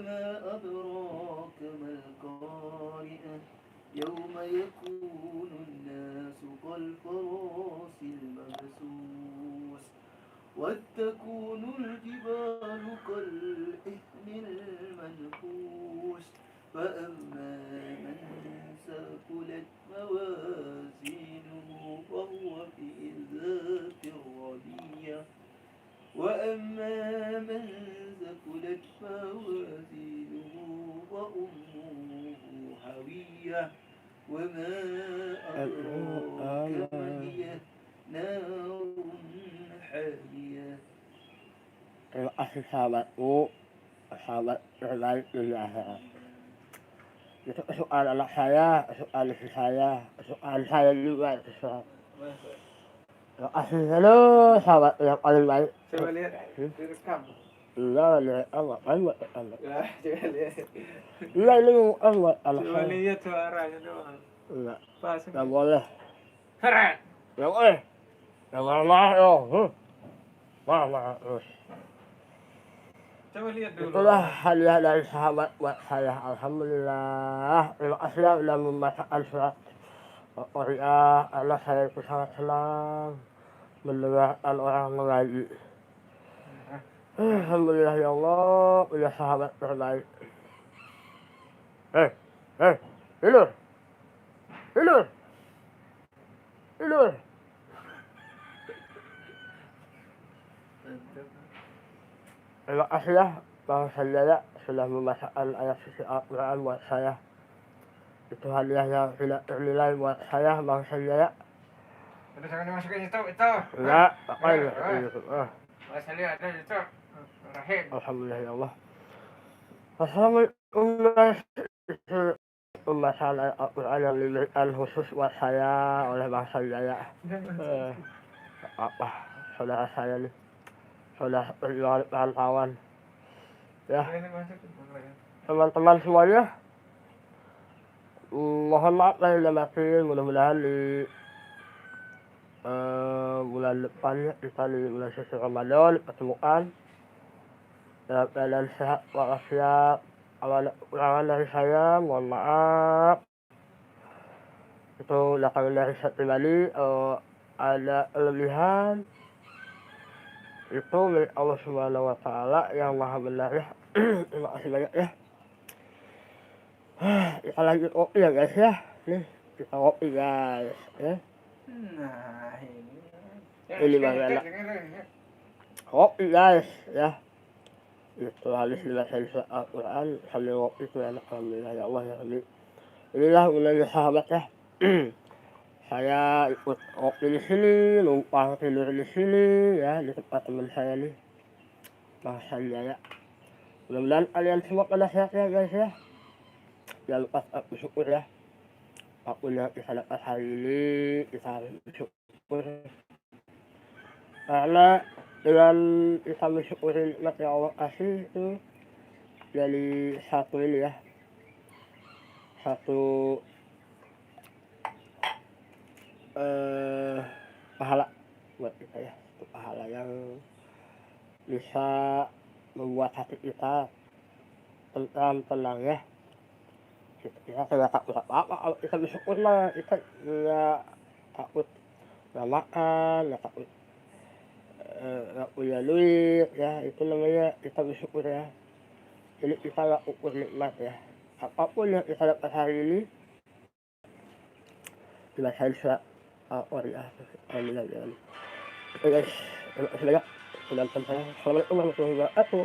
وما أدراك ما القارئة يوم يكون الناس كالفراش المبثوث وتكون الجبال كالعهن المنفوش فأما من ثقلت موازينه فهو في عيشة راضية وأما من ثقلت موازينه فأمه هاوية وما أدراك ما هي نار حامية. sahabat terbaik dunia akhirat. Itu soal anak saya, soal istri saya juga itu soal. Terima kasih halo sahabat yang paling baik. Coba lihat direkam. Iya, lihat Allah, Allah. Ya, coba lihat. Iya, ini Allah. Coba lihat suaranya doang. Iya. Pas. Nggak boleh. Heret. Nggak boleh. Nggak boleh loh. Maaf. Coba lihat dulu. Itulah hadiah dari sahabat buat saya. Alhamdulillah. Terima kasih ya sudah membacakan surat Al-Qari'ah. Allah saya itu sangat senang mendengarkan orang mengaji. Alhamdulillah ya Allah, punya sahabat terbaik. Tidur. Terima kasih ya Bang Sanjaya sudah membacakan ayat suci Al-Quran buat saya. Itu hadiah yang tidak ternilai buat saya Bang Sanjaya. Udah jangan dimasukin itu. Enggak, pakai. Mas lihat ada itu. Rahim. Alhamdulillah ya Allah. Assalamualaikum warahmatullahi pembahasan Al-Quran yang diberikan khusus buat saya oleh Bang Sanjaya. Apa saudara saya nih sudah berjuang kawan-kawan ya teman-teman semuanya, mohon maaf lahir dan batin. Mudah-mudahan di bulan depannya kita di bulan suci Ramadan pertemuan dalam keadaan sehat walafiat. Kalau ada kekurangan dari saya mohon maaf, itu datang dari saya pribadi. Ada kelebihan itu milik Allah Subhanahu wa Ta'ala yang maha benar ya. Terima kasih banyak ya. Kita lanjut kopi ya guys ya. Nih kita kopi guys ya. Nah Ini bagaimana kopi guys ya. Itu habis dibacain surat Al-Quran sambil kopi itu enak. Alhamdulillah ya Allah ya Rabbi. Inilah gunanya sahabat ya. Saya ikut kopi di sini, numpang tidur di sini ya, di tempat teman saya nih, Bang Sanjaya. Mudah-mudahan kalian semua pada sehat ya guys ya. Jangan lupa bersyukur ya. Apapun yang kita dapat hari ini, kita bersyukur. Karena dengan kita bersyukurin nikmat yang Allah kasih itu jadi satu ini ya, satu pahala buat kita ya, itu pahala yang bisa membuat hati kita tenang ya. Kita tidak takut apa-apa kalau kita bersyukur mah, kita nggak takut nggak makan, nggak takut nggak punya duit ya. Itu namanya kita bersyukur ya. Jadi kita nggak ukur nikmat ya. Apapun yang kita dapat hari ini dibacain surat Al-Qari'ah. Alhamdulillah. Oke guys, terima kasih banyak sudah nonton saya. Assalamualaikum warahmatullahi wabarakatuh.